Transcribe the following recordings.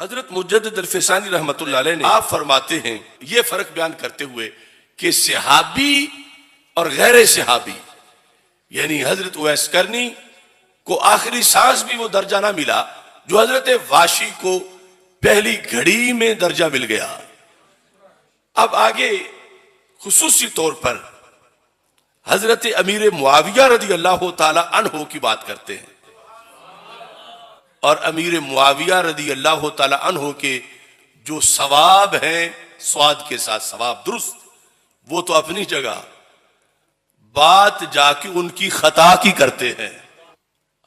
हजरत मुजद्दिद अल-फिसानी रहमतुल्लाह अलैह ने आप फरमाते हैं, ये फर्क बयान करते हुए कि सहाबी और गैर सहाबी, यानी हजरत उवैस करनी को आखिरी सांस भी वो दर्जा ना मिला जो हजरत वाशी को पहली घड़ी में दर्जा मिल गया। अब आगे खुसूसी तौर पर हजरत अमीर मुआविया रदी अल्लाह ताला अन्हो की बात करते हैं, और अमीर मुआविया रदी अल्लाह ताला अन्हो के जो सवाब हैं, स्वाद के साथ सवाब दुरुस्त, वो तो अपनी जगह, बात जाके उनकी खता की करते हैं।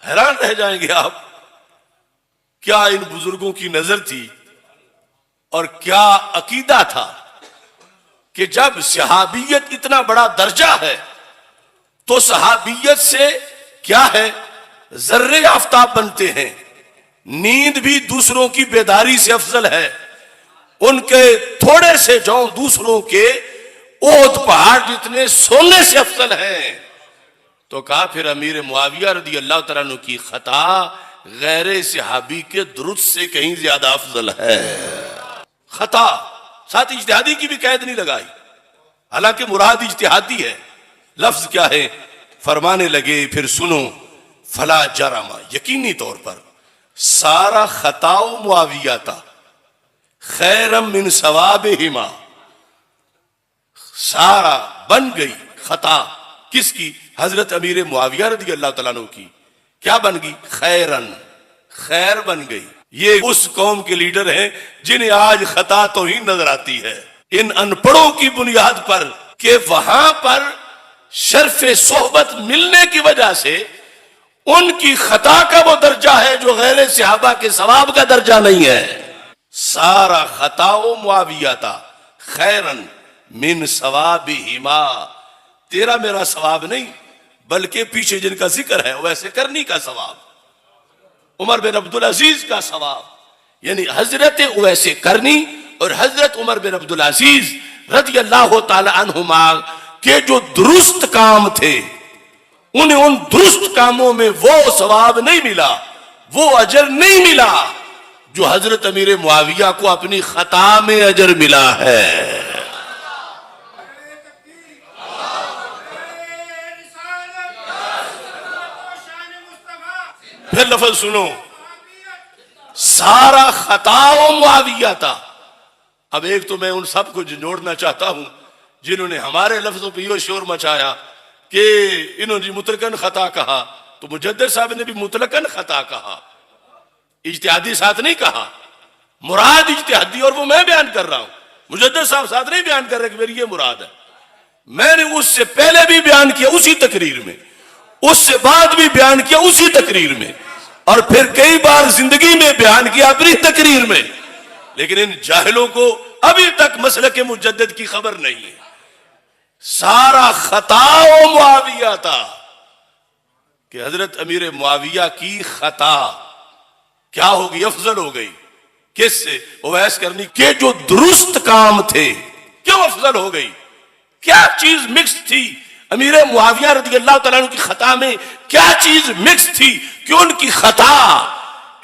हैरान रह जाएंगे आप, क्या इन बुजुर्गों की नजर थी और क्या अकीदा था कि जब सहाबियत इतना बड़ा दर्जा है तो सहाबियत से क्या है, जर्रे आफ्ताब बनते हैं। नींद भी दूसरों की बेदारी से अफजल है, उनके थोड़े से जौ दूसरों के ओद पहाड़ जितने सोने से अफजल है। तो कहा फिर अमीर मुआविया रदी अल्लाह तआला अन्हु की खता गैर सहाबी के दुरुस्त से कहीं ज्यादा अफजल है। खता साथ इज्तिहादी की भी कैद नहीं लगाई, हालांकि मुराद इज्तिहादी है। लफ्ज क्या है, फरमाने लगे फिर सुनो, फला जरमा, यकीनी तौर पर सारा खताओ मुआविया था खैरम मिन सवाबिहिमा, सारा बन गई खता किसकी, हजरत अमीर मुआविया रदी अल्लाह तआला अन्हु की। क्या बन गई, खैरन, खैर बन गई। ये उस कौम के लीडर हैं जिन्हें आज खता तो ही नजर आती है इन अनपढ़ों की बुनियाद पर कि वहां पर शर्फ सोहबत मिलने की वजह से उनकी खता का वो दर्जा है जो गैर सहाबा के सवाब का दर्जा नहीं है। सारा खताओ मुआविया था खैरन मिन सवाबिहिमा, तेरा मेरा सवाब नहीं बल्कि पीछे जिनका जिक्र है वैसे करनी का सवाब, उमर बिन अब्दुल अजीज का सवाब, यानी हजरत उवैसे करनी और हजरत उमर बिन अब्दुल अजीज रज़ी अल्लाह ताला अन्हुमा के जो दुरुस्त काम थे, उन्हें उन दुरुस्त कामों में वो सवाब नहीं मिला, वो अजर नहीं मिला जो हजरत अमीर मुआविया को अपनी खता में अजर मिला है। फिर लफ्ज सुनो, सारा खताओ मुआविया था। अब एक तो मैं उन सबको जोड़ना चाहता हूं जिन्होंने हमारे लफ्जों पर यह शोर मचाया कि इन्होंने मुतलकन खता कहा, तो मुजद्दिद साहब ने भी मुतलकन खता कहा, इज्तिहादी साथ नहीं कहा। मुराद इज्तिहादी और वो मैं बयान कर रहा हूं, मुजद्दिद साहब साथ नहीं बयान कर रहे कि मेरी ये मुराद है। मैंने उससे पहले भी बयान किया उसी तकरीर में, उससे बाद भी बयान किया उसी तकरीर में, और फिर कई बार जिंदगी में बयान किया अपनी तकरीर में। लेकिन इन जाहिलों को अभी तक मसलक मुजद्दिद की खबर नहीं है। सारा खताओ मुआविया था कि हजरत अमीर मुआविया की खता क्या हो गई, अफजल हो गई। किससे, उवैस करनी के जो दुरुस्त काम थे क्यों अफजल हो गई, क्या चीज मिक्स थी अमीर मुआविया रज़ी अल्लाह तआला अन्हु की खता में, क्या चीज मिक्स थी कि उनकी खता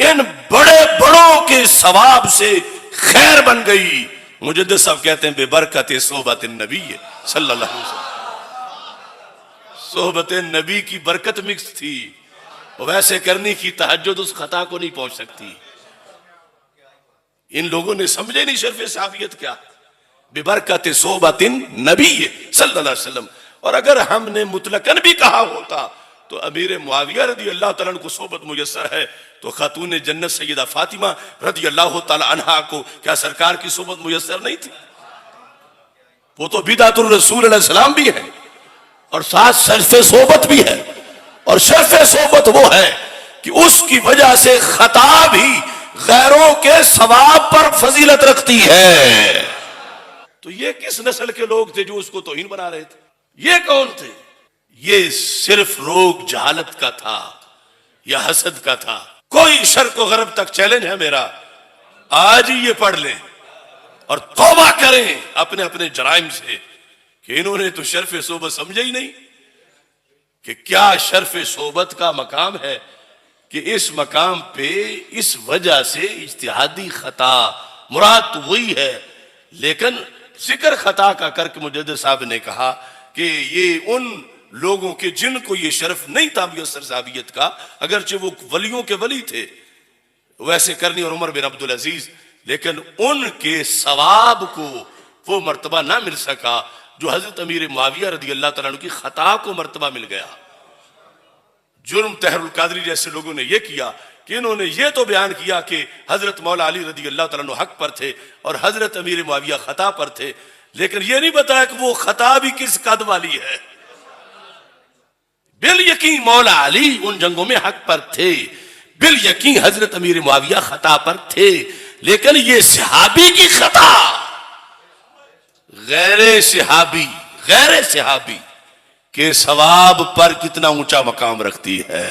इन बड़े बड़ों के सवाब से खैर बन गई। मुजद्दिद साहब कहते हैं बेबरकत सोहबत नबी सल्लल्लाहु अलैहि वसल्लम, सोहबत नबी की बरकत मिक्स थी, वैसे करनी की तहज्जुद उस खता को नहीं पहुंच सकती। इन लोगों ने समझे नहीं शर्फ साबियत क्या, बेबरकत सोहबत नबी सल्लल्लाहु अलैहि वसल्लम। और अगर हमने मुतलकन भी कहा होता तो अमीर मुआविया रज़ी अल्लाह तआला अन्हु को सोहबत मुयस्सर है, तो खातून जन्नत सैयदा फातिमा रज़ी अल्लाह तआला अन्हा को क्या सरकार की सोहबत मुयस्सर नहीं थी? वो तो बिदातुर रसूल अलैहि सलाम भी है और साथ शर्फ सोहबत भी है, और शर्फ सोहबत वो है कि उसकी वजह से खता भी गैरों के सवाब पर फजीलत रखती है। तो ये किस नस्ल के लोग थे जो उसको तौहीन बना रहे थे? ये कौन थे? ये सिर्फ रोग जहालत का था या हसद का था। कोई शर्क व गरब तक चैलेंज है मेरा, आज ही ये पढ़ लें और तौबा करें अपने अपने जराइम से कि इन्होंने तो शर्फ सोबत समझे ही नहीं कि क्या शर्फ सोबत का मकाम है कि इस मकाम पे इस वजह से इज्तिहादी खता मुराद तो वही है, लेकिन जिक्र खता का करके मुजद्दिद साहब ने कहा कि ये उन लोगों के जिनको ये शर्फ नहीं था मुयस्सर साहबियत का, अगरचे वो वलियों के वली थे वैसे करनी और उमर बिन अब्दुल अजीज, लेकिन उनके सवाब को वो मर्तबा ना मिल सका जो हजरत अमीर मुआविया रदी अल्लाह तआला अन्हु की खता को मर्तबा मिल गया। जुर्म तहरुल कादरी जैसे लोगों ने यह किया कि इन्होंने ये तो बयान किया कि हजरत मौला अली रदी अल्लाह तआला अन्हु हक पर थे और हजरत अमीर मुआविया खता पर थे, लेकिन ये नहीं बताया कि वो खता भी किस कद वाली है। बिल यकीन मौला अली उन जंगों में हक पर थे, बिल यकीन हजरत अमीर मुआविया खता पर थे, लेकिन ये सहाबी की खता गैर सहाबी के सवाब पर कितना ऊंचा मकाम रखती है।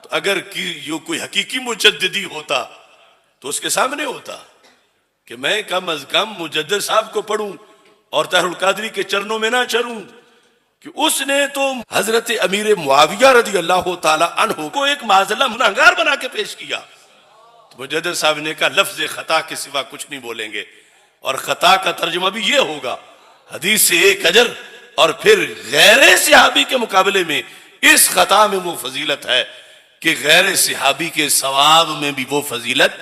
तो अगर यो कोई हकीकी मुजद्दिदी होता तो उसके सामने होता कि मैं कम अज कम मुजद्दिद साहब को पढ़ूं और तहरुल कादरी के चरणों में ना चलूं, कि उसने तो हजरत अमीर मुआविया रदी अल्लाह ताला अन्हु को एक माजला गुनहगार बना के पेश किया। तो मुजद्दिद साहब ने कहा लफ्ज खता के सिवा कुछ नहीं बोलेंगे, और खता का तर्जुमा भी ये होगा हदीस से एक अजर, और फिर गैर सहाबी के मुकाबले में इस खता में वो फजीलत है कि गैर सहाबी के सवाब में भी वो फजीलत,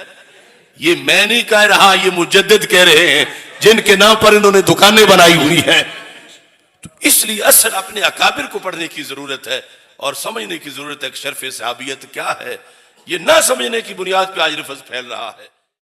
ये मैं नहीं कह रहा, ये मुजद्दिद कह रहे हैं जिनके नाम पर इन्होंने दुकानें बनाई हुई हैं। तो इसलिए असल अपने अकाबिर को पढ़ने की जरूरत है और समझने की जरूरत है कि शर्फ सहाबियत क्या है। ये ना समझने की बुनियाद पर आज लफ्ज़ फैल रहा है।